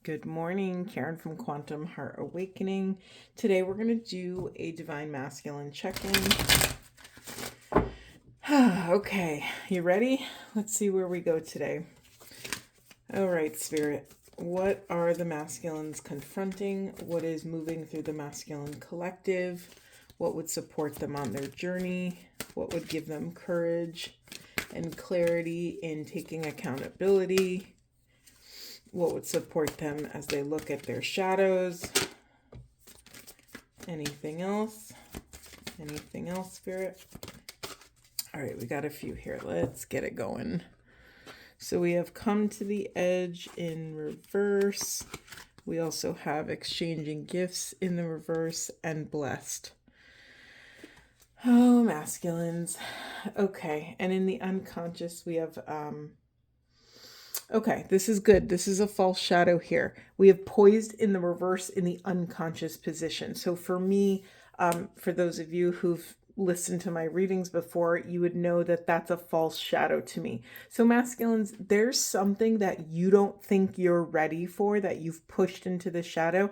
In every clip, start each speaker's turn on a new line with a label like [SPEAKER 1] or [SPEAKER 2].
[SPEAKER 1] Good morning, Karen from Quantum Heart Awakening. Today we're going to do a Divine Masculine check-in. Okay, you ready? Let's see where we go today. All right, Spirit. What are the masculines confronting? What is moving through the masculine collective? What would support them on their journey? What would give them courage and clarity in taking accountability? What would support them as they look at their shadows? Anything else? Anything else, Spirit? All right, we got a few here. Let's get it going. So we have come to the edge in reverse. We also have exchanging gifts in the reverse and blessed. Oh, masculines. Okay, and in the unconscious, we have... Okay, this is good. This is a false shadow here. We have poised in the reverse in the unconscious position. So for me, for those of you who've listened to my readings before, you would know that that's a false shadow to me. So masculines, there's something that you don't think you're ready for, that you've pushed into the shadow,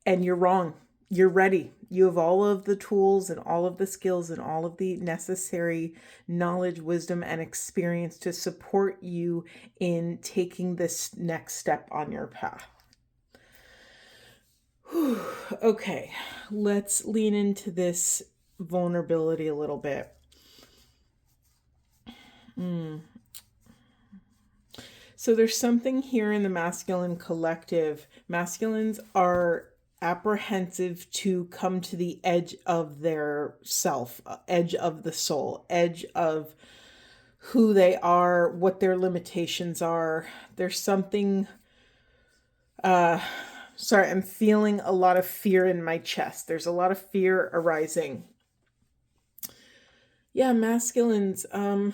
[SPEAKER 1] and you're wrong. You're ready. You have all of the tools and all of the skills and all of the necessary knowledge, wisdom, and experience to support you in taking this next step on your path. Whew. Okay, let's lean into this vulnerability a little bit. So there's something here in the masculine collective. Masculines are apprehensive to come to the edge of their self, edge of the soul, edge of who they are, what their limitations are. There's something, sorry, I'm feeling a lot of fear in my chest. There's a lot of fear arising. Yeah, masculines, I'm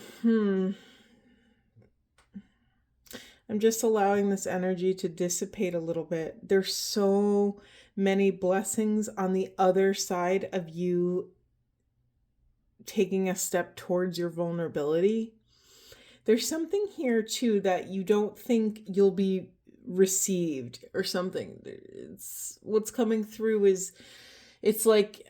[SPEAKER 1] just allowing this energy to dissipate a little bit. There's so many blessings on the other side of you taking a step towards your vulnerability. There's something here too that you don't think you'll be received or something. It's what's coming through is it's like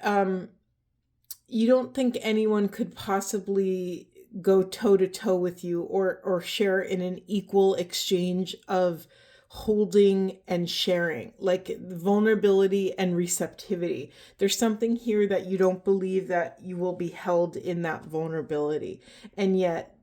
[SPEAKER 1] you don't think anyone could possibly go toe to toe with you or share in an equal exchange of holding and sharing, like vulnerability and receptivity. There's something here that you don't believe that you will be held in that vulnerability. And yet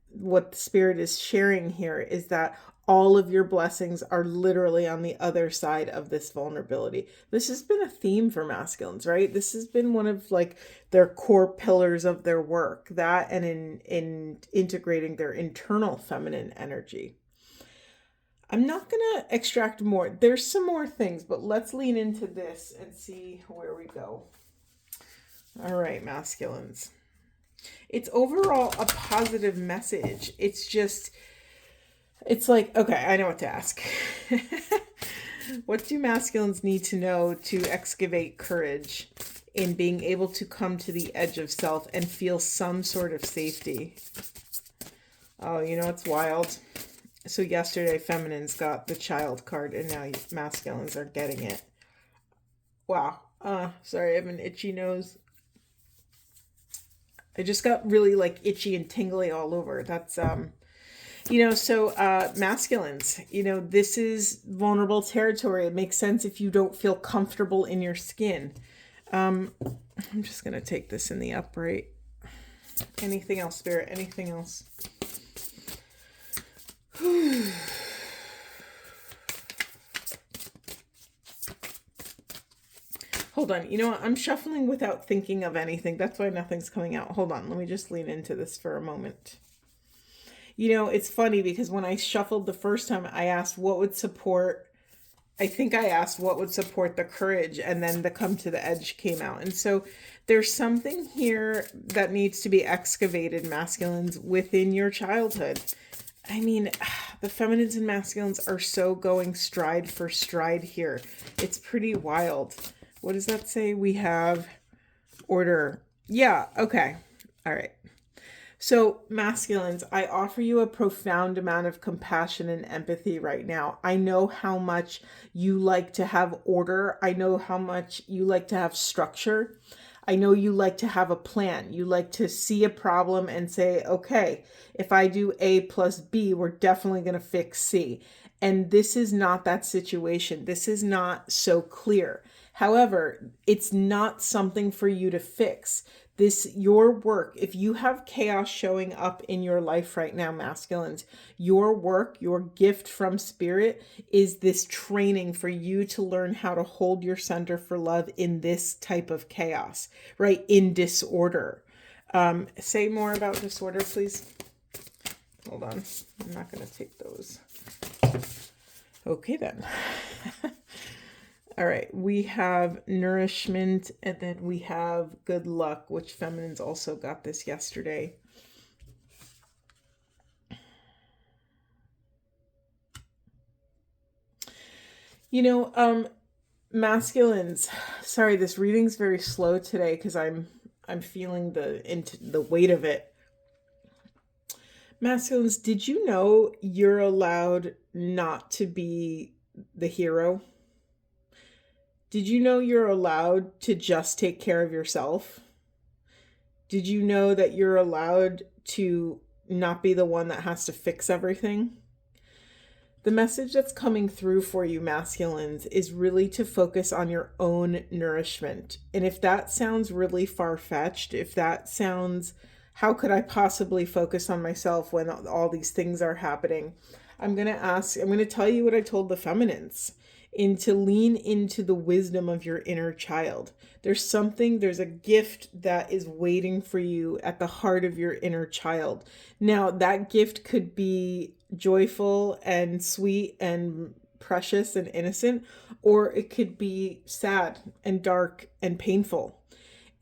[SPEAKER 1] what the Spirit is sharing here is that all of your blessings are literally on the other side of this vulnerability. This has been a theme for masculines, right? This has been one of like their core pillars of their work, that and in integrating their internal feminine energy. I'm not going to extract more. There's some more things, but let's lean into this and see where we go. All right, masculines. It's overall a positive message. It's like, okay, I know what to ask. What do masculines need to know to excavate courage in being able to come to the edge of self and feel some sort of safety? Oh, you know, it's wild. So yesterday, feminines got the child card, and now masculines are getting it. Wow. Sorry, I have an itchy nose. I just got really like itchy and tingly all over. That's, masculines, this is vulnerable territory. It makes sense if you don't feel comfortable in your skin. I'm just going to take this in the upright. Anything else, Spirit? Anything else? Hold on. You know what? I'm shuffling without thinking of anything. That's why nothing's coming out. Hold on. Let me just lean into this for a moment. It's funny because when I shuffled the first time, I asked what would support the courage, and then the come to the edge came out. And so there's something here that needs to be excavated, masculines, within your childhood. I mean, the feminines and masculines are so going stride for stride here. It's pretty wild. What does that say? We have order. Yeah, okay. All right. So, masculines, I offer you a profound amount of compassion and empathy right now. I know how much you like to have order. I know how much you like to have structure. I know you like to have a plan. You like to see a problem and say, okay, if I do A plus B, we're definitely going to fix C. And this is not that situation. This is not so clear. However, it's not something for you to fix. Your work, if you have chaos showing up in your life right now, masculines, your work, your gift from spirit is this training for you to learn how to hold your center for love in this type of chaos, right? In disorder. Say more about disorder, please. Hold on. I'm not going to take those. Okay, then. All right, we have nourishment, and then we have good luck, which feminines also got this yesterday. Masculines, sorry, this reading's very slow today because I'm feeling the weight of it. Masculines, did you know you're allowed not to be the hero? Did you know you're allowed to just take care of yourself? Did you know that you're allowed to not be the one that has to fix everything? The message that's coming through for you, masculines, is really to focus on your own nourishment. And if that sounds really far-fetched, if that sounds, how could I possibly focus on myself when all these things are happening? I'm going to tell you what I told the feminines, to lean into the wisdom of your inner child. There's a gift that is waiting for you at the heart of your inner child. Now, that gift could be joyful and sweet and precious and innocent, or it could be sad and dark and painful.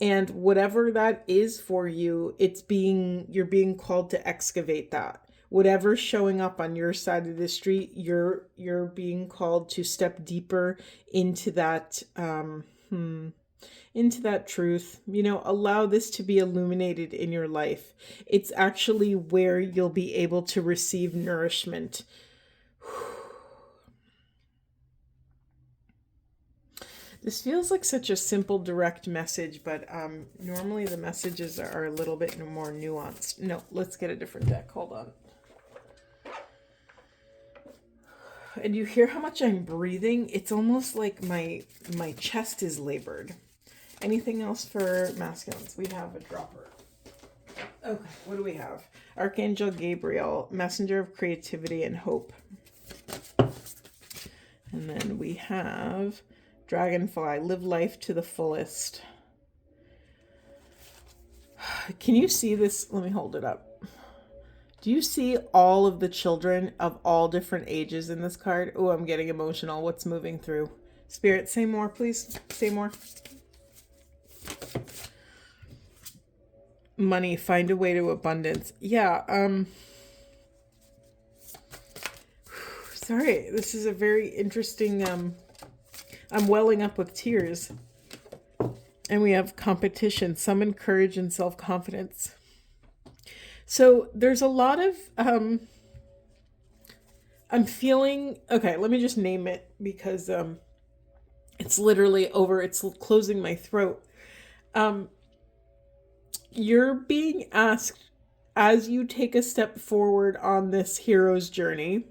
[SPEAKER 1] And whatever that is for you, you're being called to excavate that. Whatever's showing up on your side of the street, you're being called to step deeper into that into that truth. Allow this to be illuminated in your life. It's actually where you'll be able to receive nourishment. This feels like such a simple, direct message, but normally the messages are a little bit more nuanced. No, let's get a different deck. Hold on. And you hear how much I'm breathing? It's almost like my chest is labored. Anything else for masculines? We have a dropper. Okay, what do we have? Archangel Gabriel, messenger of creativity and hope. And then we have Dragonfly, live life to the fullest. Can you see this? Let me hold it up. Do you see all of the children of all different ages in this card? Oh, I'm getting emotional. What's moving through? Spirit, say more, please. Say more. Money, find a way to abundance. Yeah, sorry, this is a very interesting, I'm welling up with tears. And we have competition, summon courage and self-confidence. So there's a lot of, I'm feeling, okay, let me just name it because it's literally over, it's closing my throat. You're being asked, as you take a step forward on this hero's journey,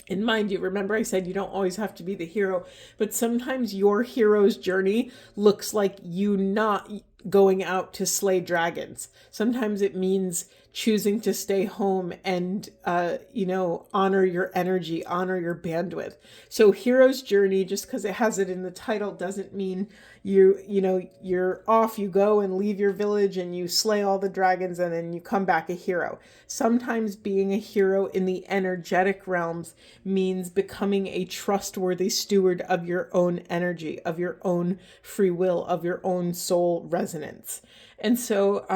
[SPEAKER 1] and mind you, remember I said you don't always have to be the hero, but sometimes your hero's journey looks like you not going out to slay dragons. Sometimes it means choosing to stay home and, honor your energy, honor your bandwidth. So hero's journey, just because it has it in the title, doesn't mean you're off, you go and leave your village and you slay all the dragons and then you come back a hero. Sometimes being a hero in the energetic realms means becoming a trustworthy steward of your own energy, of your own free will, of your own soul resonance. And so,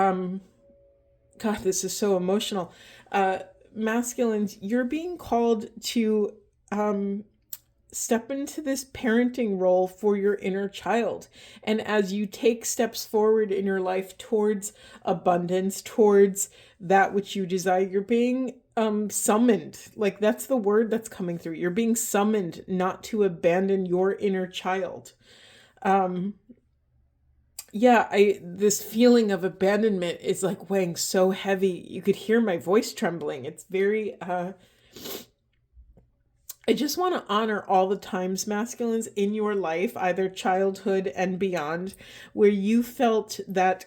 [SPEAKER 1] God, this is so emotional. Masculines, you're being called to step into this parenting role for your inner child. And as you take steps forward in your life towards abundance, towards that which you desire, you're being summoned. Like, that's the word that's coming through. You're being summoned not to abandon your inner child. This feeling of abandonment is like weighing so heavy. You could hear my voice trembling. It's very, I just want to honor all the times, masculines, in your life, either childhood and beyond, where you felt that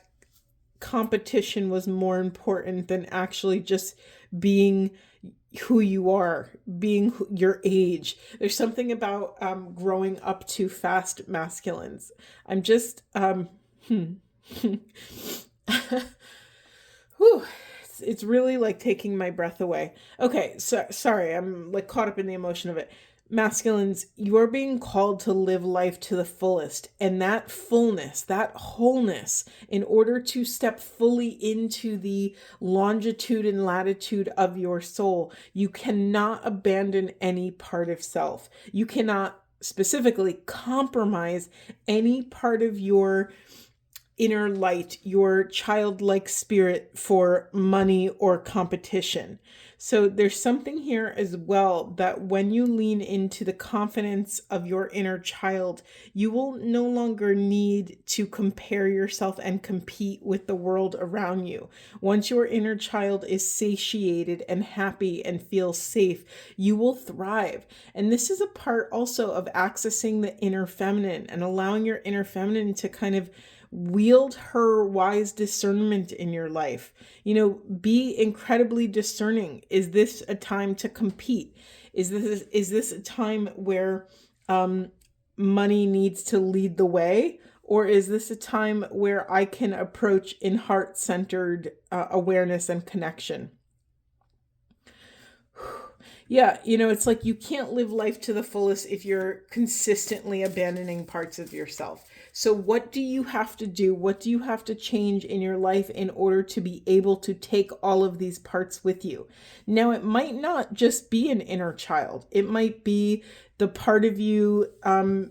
[SPEAKER 1] competition was more important than actually just being who you are, being your age. There's something about growing up too fast, masculines. I'm just, Whew. It's really like taking my breath away. Okay, so sorry, I'm like caught up in the emotion of it. Masculines, you are being called to live life to the fullest, and that fullness, that wholeness, in order to step fully into the longitude and latitude of your soul, you cannot abandon any part of self. You cannot specifically compromise any part of your inner light, your childlike spirit, for money or competition. So there's something here as well that when you lean into the confidence of your inner child, you will no longer need to compare yourself and compete with the world around you. Once your inner child is satiated and happy and feels safe, you will thrive. And this is a part also of accessing the inner feminine and allowing your inner feminine to kind of wield her wise discernment in your life. Be incredibly discerning. Is this a time to compete? Is this a time where money needs to lead the way? Or is this a time where I can approach in heart-centered awareness and connection? Yeah, it's like you can't live life to the fullest if you're consistently abandoning parts of yourself. So what do you have to do? What do you have to change in your life in order to be able to take all of these parts with you? Now, it might not just be an inner child. It might be the part of you,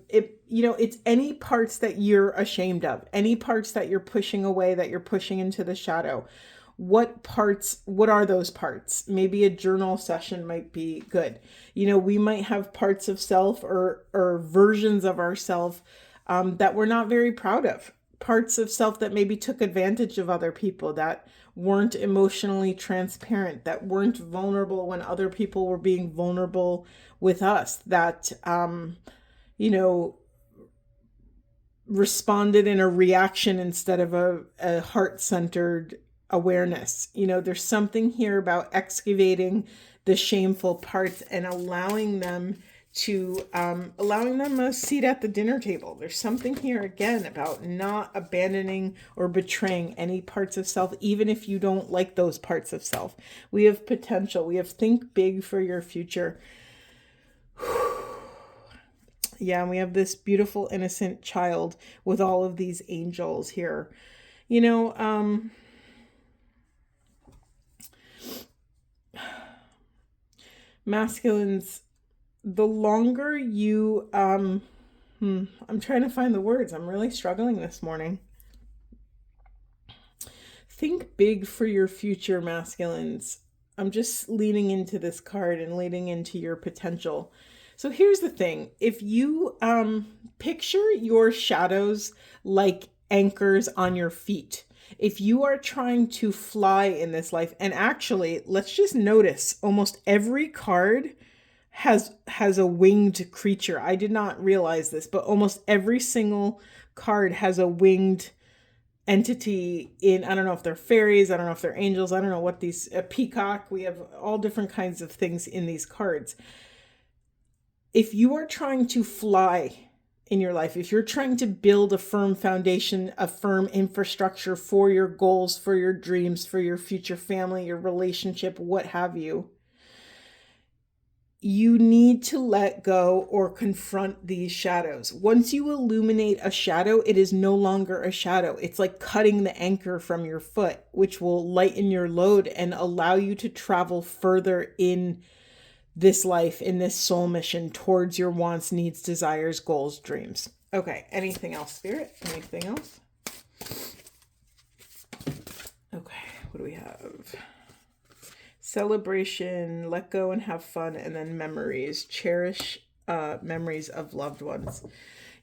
[SPEAKER 1] it's any parts that you're ashamed of, any parts that you're pushing away, that you're pushing into the shadow. What are those parts? Maybe a journal session might be good. We might have parts of self or versions of ourself that we're not very proud of. Parts of self that maybe took advantage of other people, that weren't emotionally transparent, that weren't vulnerable when other people were being vulnerable with us, that, responded in a reaction instead of a heart-centered awareness. There's something here about excavating the shameful parts and allowing them a seat at the dinner table. There's something here again about not abandoning or betraying any parts of self, even if you don't like those parts of self. We have potential. We have think big for your future. Yeah, and we have this beautiful innocent child with all of these angels here. Masculines, the longer you, I'm trying to find the words. I'm really struggling this morning. Think big for your future, masculines. I'm just leaning into this card and leaning into your potential. So here's the thing. If you picture your shadows like anchors on your feet, if you are trying to fly in this life, and actually, let's just notice almost every card has a winged creature. I did not realize this, but almost every single card has a winged entity in. I don't know if they're fairies, I don't know if they're angels, I don't know what these, a peacock. We have all different kinds of things in these cards. If you are trying to fly in your life, if you're trying to build a firm foundation, a firm infrastructure for your goals, for your dreams, for your future family, your relationship, what have you, you need to let go or confront these shadows. Once you illuminate a shadow, it is no longer a shadow. It's like cutting the anchor from your foot, which will lighten your load and allow you to travel further in this life, in this soul mission towards your wants, needs, desires, goals, dreams. Okay, anything else, Spirit? Anything else? Okay, what do we have? Celebration, let go and have fun, and then memories. Cherish memories of loved ones.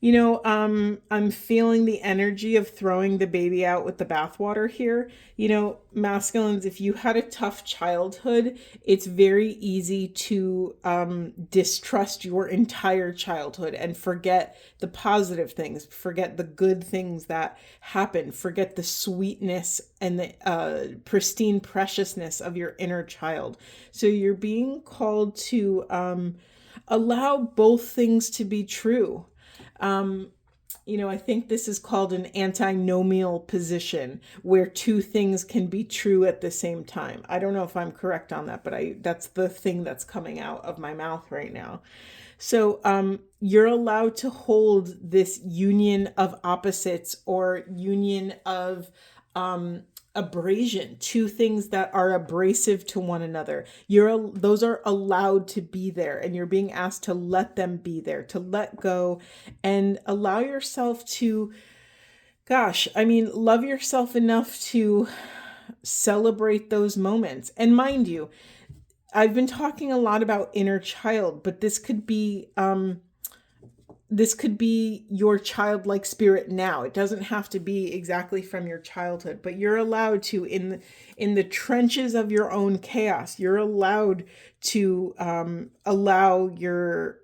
[SPEAKER 1] You know, I'm feeling the energy of throwing the baby out with the bathwater here. You know, masculines, if you had a tough childhood, it's very easy to distrust your entire childhood and forget the positive things, forget the good things that happen, forget the sweetness and the pristine preciousness of your inner child. So you're being called to allow both things to be true. You know, I think this is called an antinomial position where two things can be true at the same time. I don't know if I'm correct on that, but that's the thing that's coming out of my mouth right now. So you're allowed to hold this union of opposites or union of abrasion, two things that are abrasive to one another. Those are allowed to be there, and you're being asked to let them be there, to let go and allow yourself to, love yourself enough to celebrate those moments. And mind you, I've been talking a lot about inner child, but this could be your childlike spirit now. It doesn't have to be exactly from your childhood, but you're allowed to, in the trenches of your own chaos, you're allowed to allow your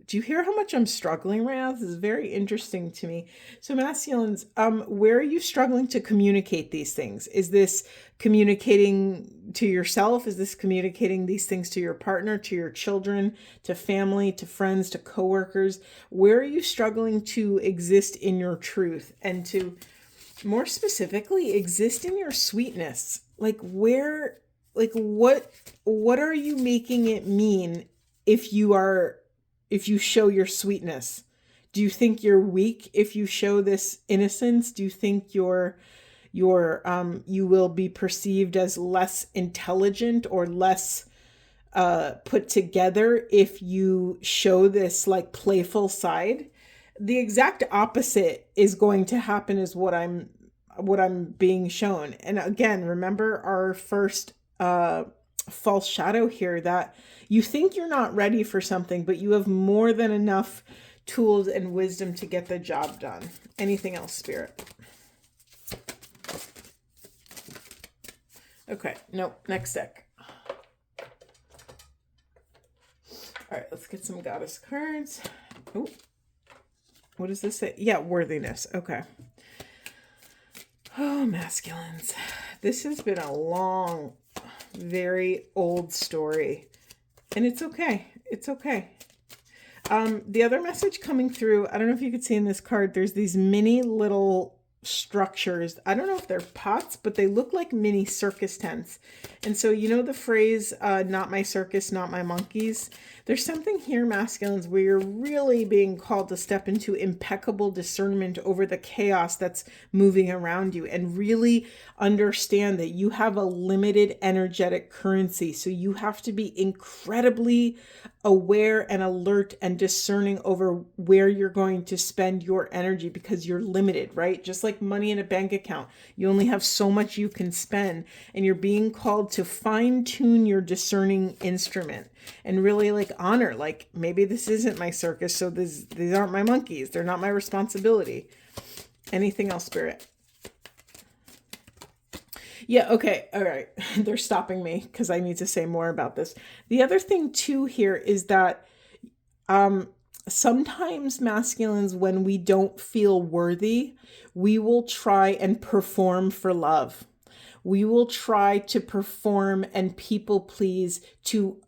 [SPEAKER 1] do you hear how much I'm struggling right now? This is very interesting to me. So masculines, where are you struggling to communicate these things? Is this communicating to yourself? Is this communicating these things to your partner, to your children, to family, to friends, to coworkers? Where are you struggling to exist in your truth and to, more specifically, exist in your sweetness? Like what are you making it mean if you show your sweetness? Do you think you're weak if you show this innocence? Do you think you will be perceived as less intelligent or less put together if you show this like playful side? The exact opposite is going to happen is what I'm being shown. And again, remember our first false shadow here, that you think you're not ready for something, but you have more than enough tools and wisdom to get the job done. Anything else, Spirit? Okay, nope, next deck. All right, let's get some goddess cards. Oh, what does this say? Yeah, worthiness. Okay. Oh, masculines. This has been a long, very old story. And it's okay. It's okay. The other message coming through, I don't know if you could see in this card, there's these mini little structures. I don't know if they're pots, but they look like mini circus tents. And so, you know the phrase, not my circus, not my monkeys? There's something here, masculines, where you're really being called to step into impeccable discernment over the chaos that's moving around you and really understand that you have a limited energetic currency. So you have to be incredibly aware and alert and discerning over where you're going to spend your energy because you're limited, right? Just like money in a bank account, you only have so much you can spend, and you're being called to fine tune your discerning instrument and really like honor, like maybe this isn't my circus, so these aren't my monkeys. They're not my responsibility. Anything else, Spirit? Yeah, okay, all right. They're stopping me because I need to say more about this. The other thing too here is that sometimes masculines, when we don't feel worthy, we will try and perform for love. We will try to perform and people please to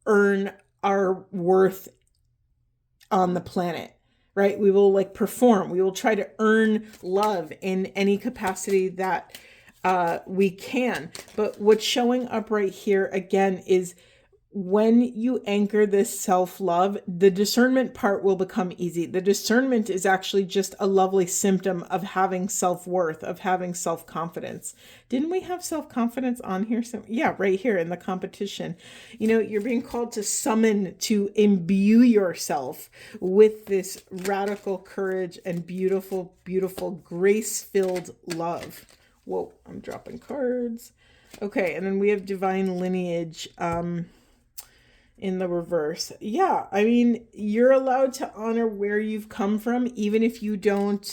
[SPEAKER 1] earn our worth on the planet, right? We will like perform. We will try to earn love in any capacity that we can. But what's showing up right here again is when you anchor this self-love, the discernment part will become easy. The discernment is actually just a lovely symptom of having self-worth, of having self-confidence. Didn't we have self-confidence on here? Yeah, right here in the competition. You're being called to summon, to imbue yourself with this radical courage and beautiful, beautiful, grace-filled love. Whoa, I'm dropping cards. Okay, and then we have divine lineage. In the reverse. Yeah, I mean, you're allowed to honor where you've come from, even if you don't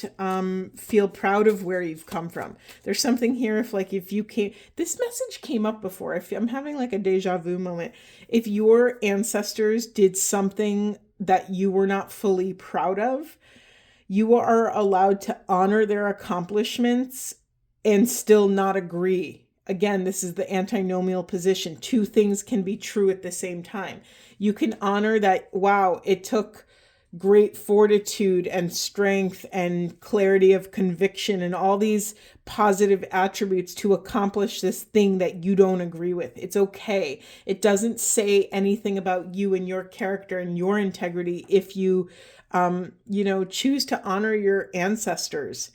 [SPEAKER 1] feel proud of where you've come from. There's something here, if you came, this message came up before. I'm having like a deja vu moment. If your ancestors did something that you were not fully proud of, you are allowed to honor their accomplishments and still not agree. Again, this is the antinomial position. Two things can be true at the same time. You can honor that, wow, it took great fortitude and strength and clarity of conviction and all these positive attributes to accomplish this thing that you don't agree with. It's okay. It doesn't say anything about you and your character and your integrity if you, choose to honor your ancestors.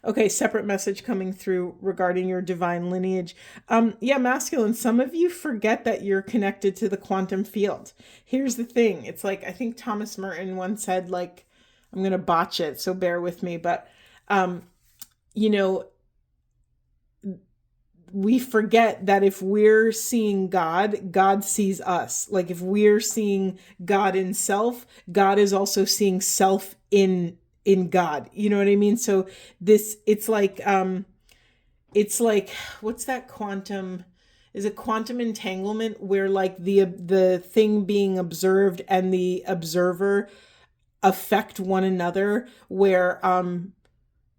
[SPEAKER 1] Okay, separate message coming through regarding your divine lineage. Masculine, some of you forget that you're connected to the quantum field. Here's the thing. It's like, I think Thomas Merton once said, like, I'm going to botch it, so bear with me, but, we forget that if we're seeing God, God sees us. Like if we're seeing God in self, God is also seeing self in God. You know what I mean? So it's like, what's that quantum? Is it quantum entanglement where like the thing being observed and the observer affect one another, where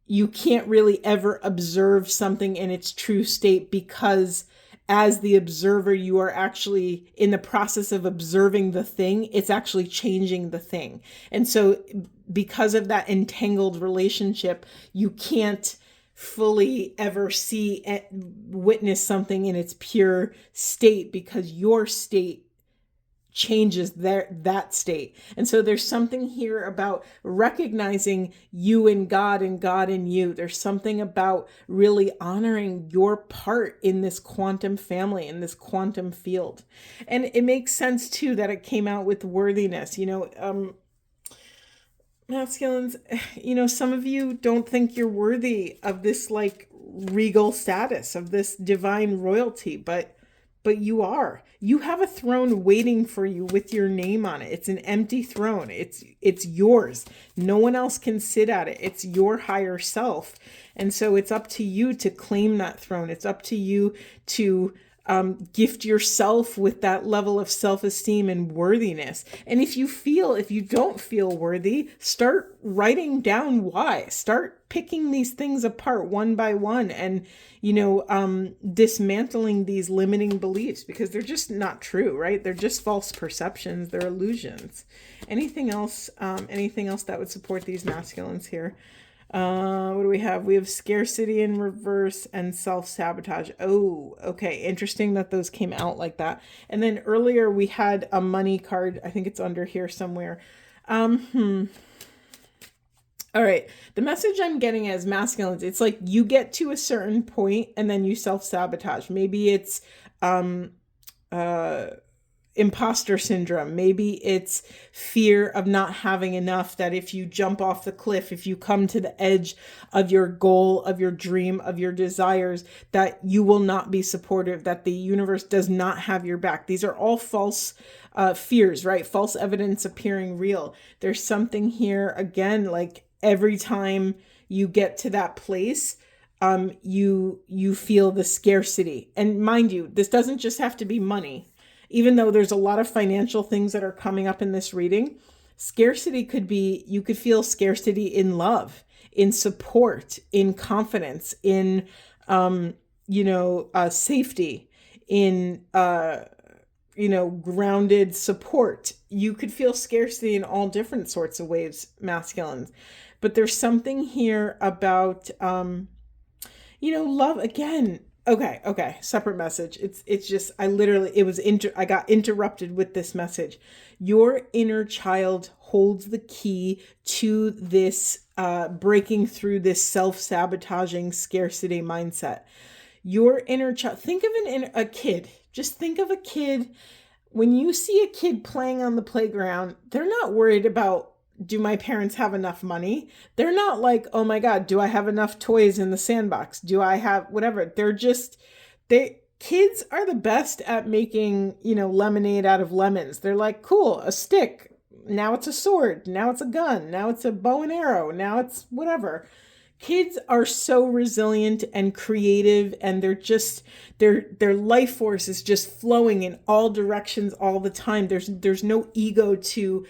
[SPEAKER 1] you can't really ever observe something in its true state, because as the observer, you are actually in the process of observing the thing. It's actually changing the thing. And so because of that entangled relationship, you can't fully ever see and witness something in its pure state, because your state changes that state. And so there's something here about recognizing you in God and God in you. There's something about really honoring your part in this quantum family, in this quantum field. And it makes sense too that it came out with worthiness. Masculines, some of you don't think you're worthy of this like regal status, of this divine royalty, but you are. You have a throne waiting for you with your name on it. It's an empty throne. It's yours. No one else can sit at it. It's your higher self. And so it's up to you to claim that throne. It's up to you to gift yourself with that level of self-esteem and worthiness. And if you don't feel worthy, start writing down why. Start picking these things apart one by one and, dismantling these limiting beliefs, because they're just not true, right? They're just false perceptions. They're illusions. Anything else that would support these masculines here? What do we have? We have scarcity in reverse and self-sabotage. Oh, okay. Interesting that those came out like that. And then earlier we had a money card. I think it's under here somewhere. All right. The message I'm getting as masculines, it's like you get to a certain point and then you self-sabotage. Maybe it's, imposter syndrome. Maybe it's fear of not having enough, that if you jump off the cliff, if you come to the edge of your goal, of your dream, of your desires, that you will not be supportive, that the universe does not have your back. These are all false fears, right? False evidence appearing real. There's something here, again, like every time you get to that place, you feel the scarcity. And mind you, this doesn't just have to be money. Even though there's a lot of financial things that are coming up in this reading, scarcity could be, you could feel scarcity in love, in support, in confidence, in, safety, in, grounded support. You could feel scarcity in all different sorts of ways, masculines. But there's something here about, love, again, Okay. Separate message. It's just, I got interrupted with this message. Your inner child holds the key to this breaking through this self-sabotaging scarcity mindset. Your inner child, think of a kid. Just think of a kid. When you see a kid playing on the playground, they're not worried about, do my parents have enough money? They're not like, oh my God, do I have enough toys in the sandbox? Do I have whatever? Kids are the best at making, lemonade out of lemons. They're like, cool, a stick. Now it's a sword. Now it's a gun. Now it's a bow and arrow. Now it's whatever. Kids are so resilient and creative, and they're just their life force is just flowing in all directions all the time. There's no ego to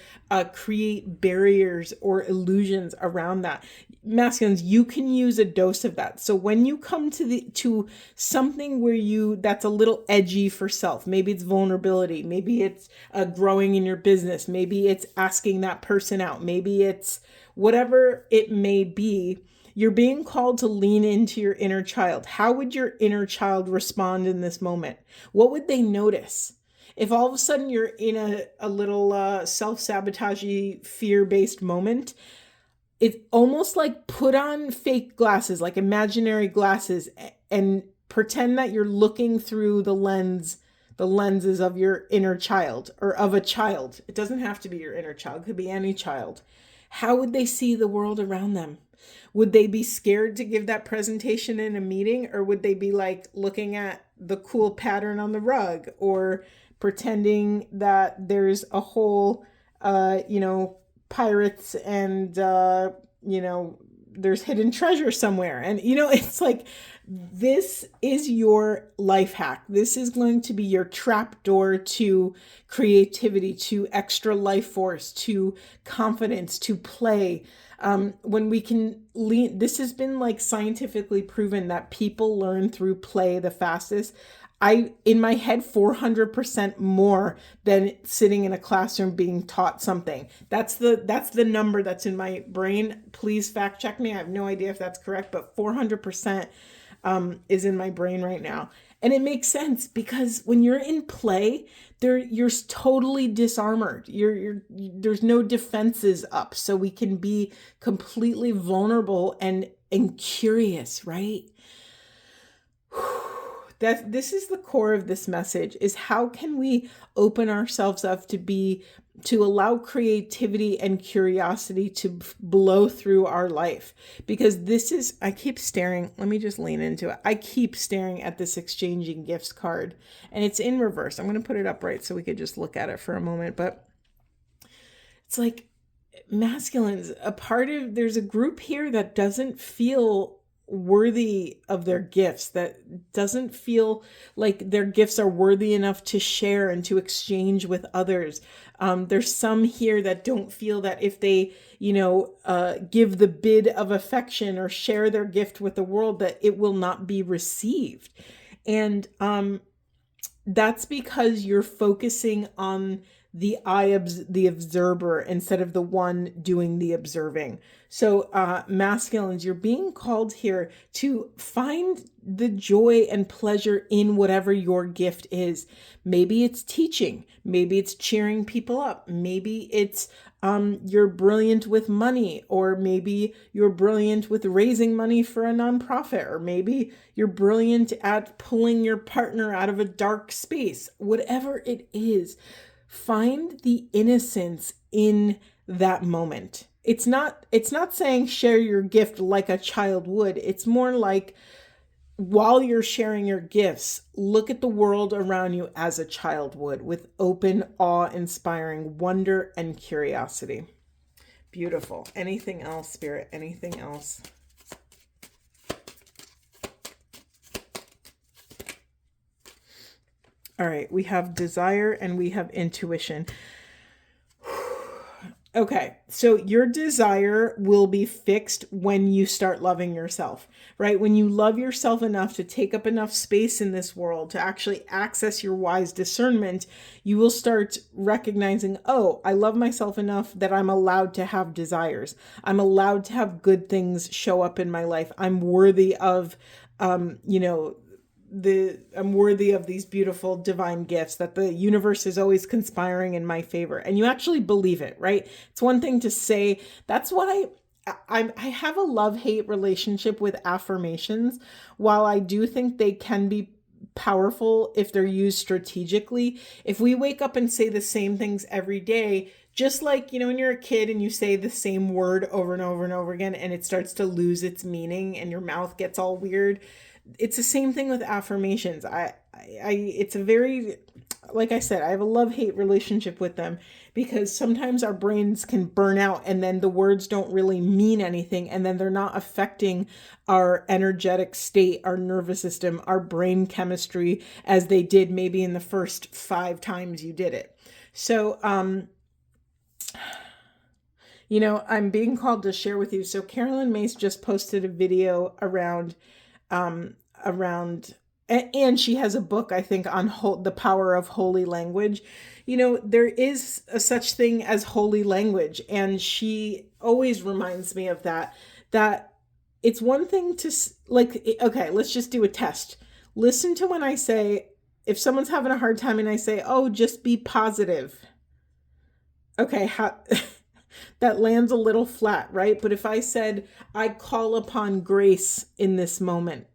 [SPEAKER 1] create barriers or illusions around that. Masculines, you can use a dose of that. So when you come to something that's a little edgy for self, maybe it's vulnerability, maybe it's growing in your business, maybe it's asking that person out, maybe it's whatever it may be. You're being called to lean into your inner child. How would your inner child respond in this moment? What would they notice? If all of a sudden you're in a little self-sabotaging, fear-based moment, it's almost like put on fake glasses, like imaginary glasses, and pretend that you're looking through the lenses of your inner child or of a child. It doesn't have to be your inner child. It could be any child. How would they see the world around them? Would they be scared to give that presentation in a meeting, or would they be like looking at the cool pattern on the rug, or pretending that there's a whole, pirates and, there's hidden treasure somewhere. And, it's like, this is your life hack. This is going to be your trap door to creativity, to extra life force, to confidence, to play. When we can lean, this has been like scientifically proven that people learn through play the fastest. In my head, 400% more than sitting in a classroom being taught something. That's the number that's in my brain. Please fact check me. I have no idea if that's correct, but 400% is in my brain right now. And it makes sense, because when you're in play, you're totally disarmored. There's no defenses up, so we can be completely vulnerable and curious, right? This is the core of this message, is how can we open ourselves up to allow creativity and curiosity to blow through our life. Because I keep staring, let me just lean into it. I keep staring at this exchanging gifts card, and it's in reverse. I'm going to put it upright so we could just look at it for a moment. But it's like, masculines, there's a group here that doesn't feel worthy of their gifts, that doesn't feel like their gifts are worthy enough to share and to exchange with others. There's some here that don't feel that if they, give the bid of affection or share their gift with the world, that it will not be received. And that's because you're focusing on the the observer instead of the one doing the observing. So masculines, you're being called here to find the joy and pleasure in whatever your gift is. Maybe it's teaching, maybe it's cheering people up, maybe it's you're brilliant with money, or maybe you're brilliant with raising money for a nonprofit, or maybe you're brilliant at pulling your partner out of a dark space. Whatever it is, find the innocence in that moment. It's not saying share your gift like a child would. It's more like, while you're sharing your gifts, look at the world around you as a child would, with open, awe-inspiring wonder and curiosity. Beautiful. Anything else, Spirit? Anything else? All right, we have desire and we have intuition. Okay, so your desire will be fixed when you start loving yourself, right? When you love yourself enough to take up enough space in this world to actually access your wise discernment, you will start recognizing, oh, I love myself enough that I'm allowed to have desires. I'm allowed to have good things show up in my life. I'm worthy of, I'm worthy of these beautiful divine gifts, that the universe is always conspiring in my favor. And you actually believe it, right? It's one thing to say. That's why I have a love-hate relationship with affirmations. While I do think they can be powerful if they're used strategically, if we wake up and say the same things every day, just like, when you're a kid and you say the same word over and over and over again, and it starts to lose its meaning and your mouth gets all weird. It's the same thing with affirmations. It's a very, like I said, I have a love-hate relationship with them, because sometimes our brains can burn out and then the words don't really mean anything, and then they're not affecting our energetic state, our nervous system, our brain chemistry as they did maybe in the first 5 times you did it. So, I'm being called to share with you. So Carolyn Mace just posted a video around, and she has a book, I think, on the power of holy language. There is a such thing as holy language. And she always reminds me of that it's one thing to okay, let's just do a test. Listen to when I say, if someone's having a hard time and I say, oh, just be positive. Okay, that lands a little flat, right? But if I said, I call upon grace in this moment,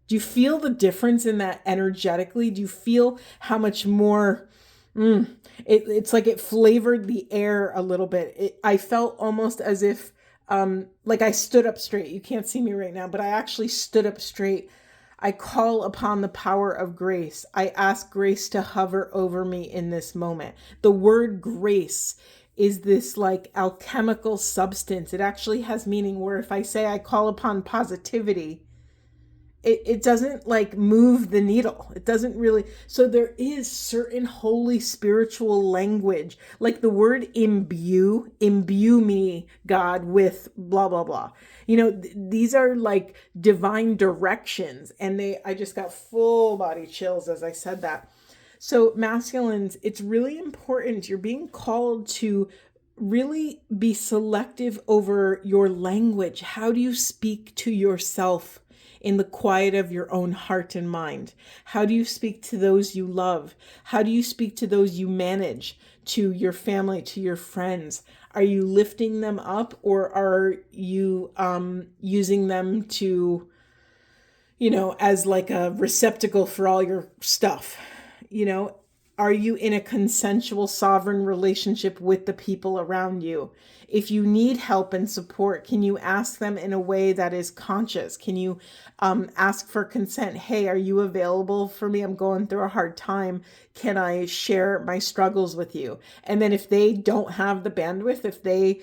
[SPEAKER 1] do you feel the difference in that energetically? Do you feel how much more, it's like it flavored the air a little bit. I felt almost as if, like I stood up straight. You can't see me right now, but I actually stood up straight. I call upon the power of grace. I ask grace to hover over me in this moment. The word grace is this like alchemical substance. It actually has meaning, where if I say I call upon positivity, it doesn't like move the needle. It doesn't really. So there is certain holy spiritual language, like the word imbue me, God, with blah, blah, blah. These are like divine directions. And I just got full body chills as I said that. So masculines, it's really important. You're being called to really be selective over your language. How do you speak to yourself in the quiet of your own heart and mind? How do you speak to those you love? How do you speak to those you manage, to your family, to your friends? Are you lifting them up, or are you using them to, as like a receptacle for all your stuff? Are you in a consensual, sovereign relationship with the people around you? If you need help and support, can you ask them in a way that is conscious? Can you ask for consent? Hey, are you available for me? I'm going through a hard time. Can I share my struggles with you? And then if they don't have the bandwidth, if they,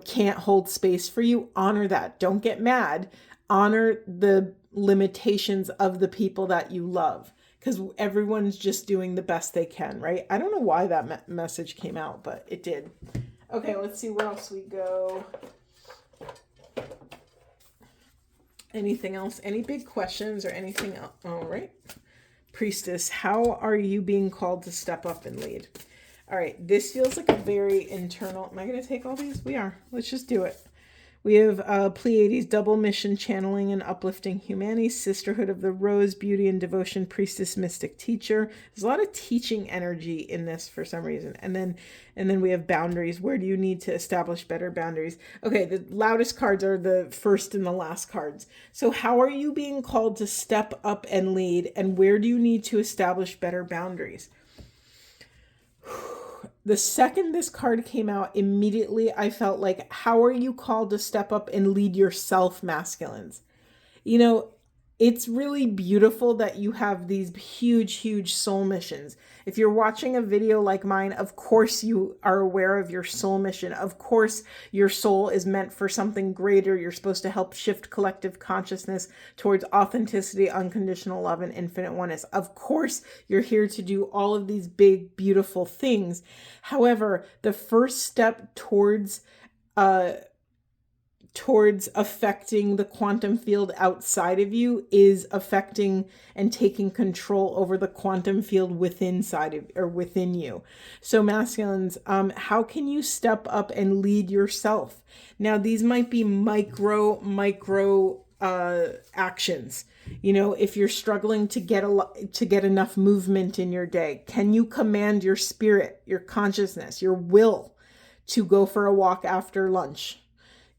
[SPEAKER 1] can't hold space for you, honor that. Don't get mad. Honor the limitations of the people that you love, because everyone's just doing the best they can, right? I don't know why that message came out, but it did. Okay, let's see where else we go. Anything else? Any big questions or anything else? All right. Priestess, how are you being called to step up and lead? All right, this feels like a very internal. Am I going to take all these? We are. Let's just do it. We have Pleiades, double mission, channeling and uplifting humanity, sisterhood of the rose, beauty and devotion, priestess, mystic, teacher. There's a lot of teaching energy in this for some reason. And then we have boundaries. Where do you need to establish better boundaries? Okay, the loudest cards are the first and the last cards. So how are you being called to step up and lead? And where do you need to establish better boundaries? The second this card came out, immediately I felt like, how are you called to step up and lead yourself, masculines? It's really beautiful that you have these huge, huge soul missions. If you're watching a video like mine, of course you are aware of your soul mission. Of course, your soul is meant for something greater. You're supposed to help shift collective consciousness towards authenticity, unconditional love, and infinite oneness. Of course, you're here to do all of these big, beautiful things. However, the first step towards affecting the quantum field outside of you is affecting and taking control over the quantum field within you. So masculines, how can you step up and lead yourself? Now, these might be micro actions. You know, if you're struggling to get enough movement in your day, can you command your spirit, your consciousness, your will to go for a walk after lunch?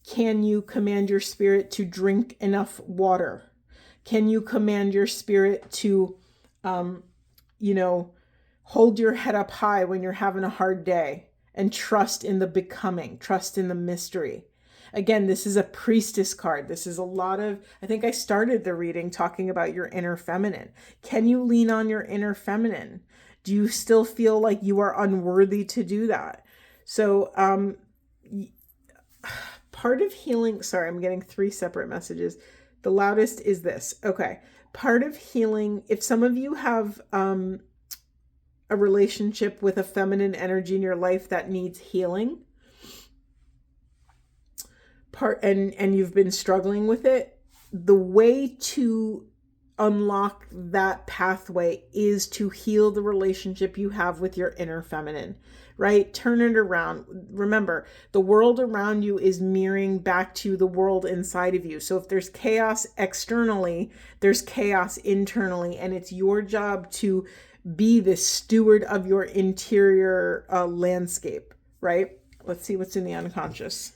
[SPEAKER 1] Can you command your spirit to drink enough water? Can you command your spirit to, you know, hold your head up high when you're having a hard day and trust in the becoming, trust in the mystery? Again, this is a priestess card. This is a lot of, I think I started the reading talking about your inner feminine. Can you lean on your inner feminine? Do you still feel like you are unworthy to do that? So, part of healing, sorry, I'm getting 3 separate messages. The loudest is this. Okay. Part of healing, if some of you have a relationship with a feminine energy in your life that needs healing, and you've been struggling with it, the way to unlock that pathway is to heal the relationship you have with your inner feminine, right? Turn it around. Remember, the world around you is mirroring back to the world inside of you. So if there's chaos externally, there's chaos internally, and it's your job to be the steward of your interior landscape, right? Let's see what's in the unconscious.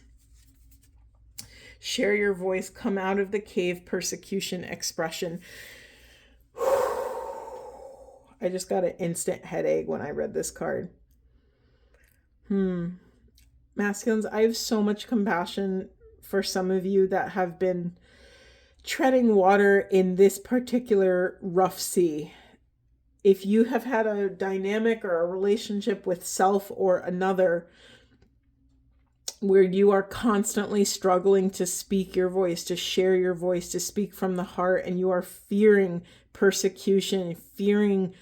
[SPEAKER 1] Share your voice, come out of the cave, persecution, expression. I just got an instant headache when I read this card. Masculines, I have so much compassion for some of you that have been treading water in this particular rough sea. If you have had a dynamic or a relationship with self or another where you are constantly struggling to speak your voice, to share your voice, to speak from the heart, and you are fearing persecution, fearing,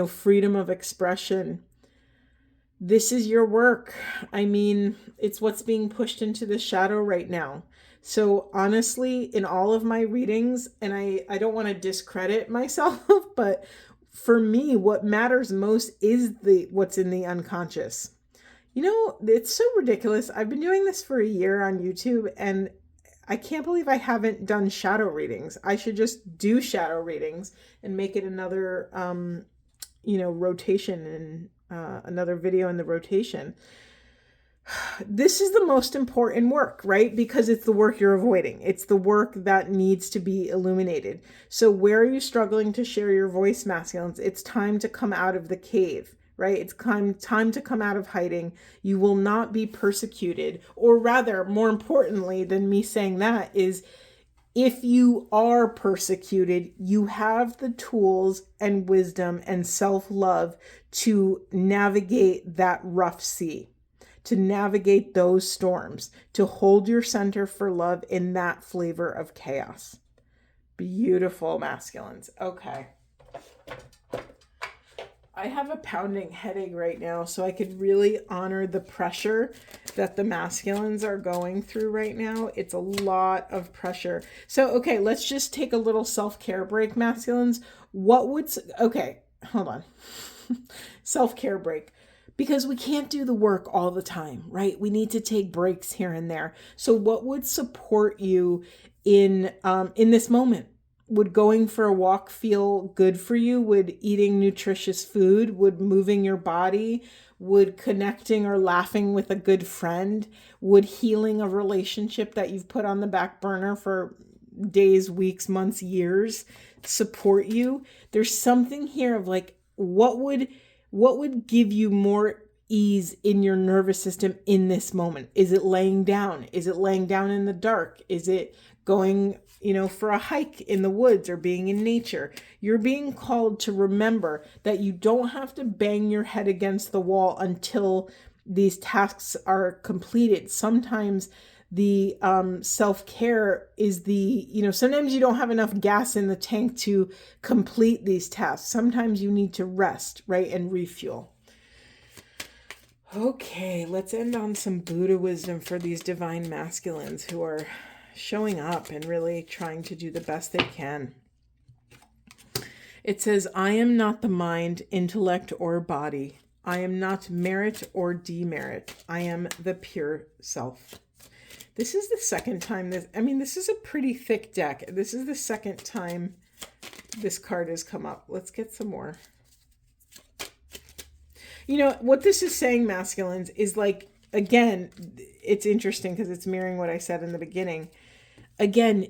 [SPEAKER 1] freedom of expression, this is your work. I mean, it's what's being pushed into the shadow right now. So honestly, in all of my readings, and I don't want to discredit myself, but for me, what matters most is what's in the unconscious. You know, it's so ridiculous. I've been doing this for a year on YouTube, and I can't believe I haven't done shadow readings. I should just do shadow readings and make it another, rotation and another video in the rotation. This is the most important work, right? Because it's the work you're avoiding. It's the work that needs to be illuminated. So where are you struggling to share your voice, masculines? It's time to come out of the cave, right? It's time to come out of hiding. You will not be persecuted. Or rather, more importantly than me saying that is, if you are persecuted, you have the tools and wisdom and self-love to navigate that rough sea, to navigate those storms, to hold your center for love in that flavor of chaos. Beautiful, masculines. Okay. I have a pounding headache right now, so I could really honor the pressure that the masculines are going through right now. It's a lot of pressure. So, okay, let's just take a little self-care break, masculines. Okay, hold on. Self-care break. Because we can't do the work all the time, right? We need to take breaks here and there. So what would support you in this moment? Would going for a walk feel good for you? Would eating nutritious food? Would moving your body? Would connecting or laughing with a good friend? Would healing a relationship that you've put on the back burner for days, weeks, months, years support you? There's something here of like, what would give you more ease in your nervous system in this moment? Is it laying down? Is it laying down in the dark? Is it going, for a hike in the woods or being in nature? You're being called to remember that you don't have to bang your head against the wall until these tasks are completed. Sometimes the self-care is sometimes you don't have enough gas in the tank to complete these tasks. Sometimes you need to rest, right? And refuel. Okay, let's end on some Buddha wisdom for these divine masculines who are showing up and really trying to do the best they can. It says, I am not the mind, intellect, or body. I am not merit or demerit. I am the pure self. This is the second time this is a pretty thick deck. This is the second time this card has come up. Let's get some more. You know, what this is saying, masculines, is like, again, it's interesting because it's mirroring what I said in the beginning. Again,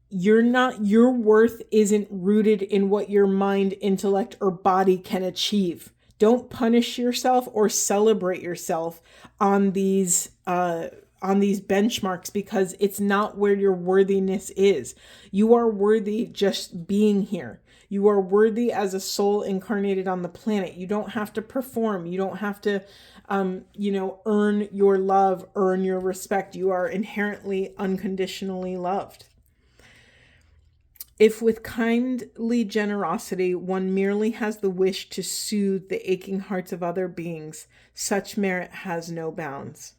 [SPEAKER 1] your worth isn't rooted in what your mind, intellect, or body can achieve. Don't punish yourself or celebrate yourself on these benchmarks, because it's not where your worthiness is. You are worthy just being here. You are worthy as a soul incarnated on the planet. You don't have to perform. You don't have to, earn your love, earn your respect. You are inherently unconditionally loved. If with kindly generosity one merely has the wish to soothe the aching hearts of other beings, such merit has no bounds.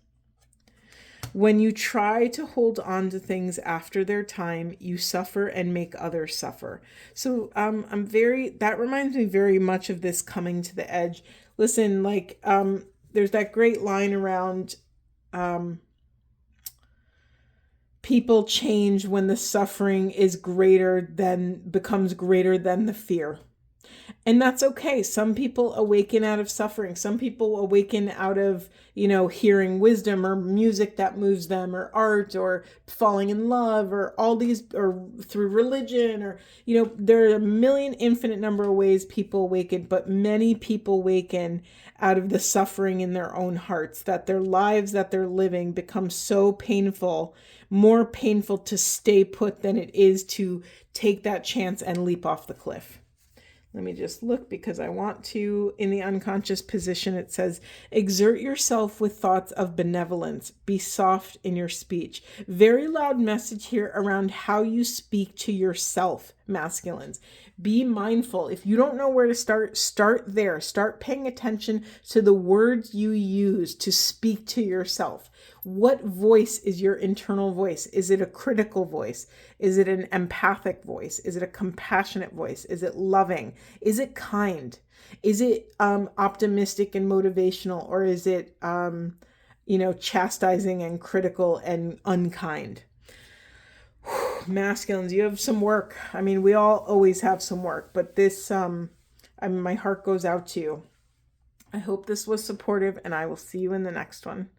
[SPEAKER 1] When you try to hold on to things after their time, you suffer and make others suffer. So that reminds me very much of this coming to the edge. Listen, there's that great line around people change when the suffering becomes greater than the fear. And that's okay. Some people awaken out of suffering. Some people awaken out of, hearing wisdom or music that moves them, or art, or falling in love, or all these, or through religion, or, there are a million infinite number of ways people awaken, but many people awaken out of the suffering in their own hearts, that their lives that they're living become so painful, more painful to stay put than it is to take that chance and leap off the cliff. Let me just look, because I want to, in the unconscious position, it says, exert yourself with thoughts of benevolence. Be soft in your speech. Very loud message here around how you speak to yourself, masculines. Be mindful. If you don't know where to start there. Start paying attention to the words you use to speak to yourself. What voice is your internal voice? Is it a critical voice? Is it an empathic voice? Is it a compassionate voice? Is it loving? Is it kind? Is it optimistic and motivational? Or is it, chastising and critical and unkind? Masculines, you have some work. We all always have some work, but this, my heart goes out to you. I hope this was supportive, and I will see you in the next one.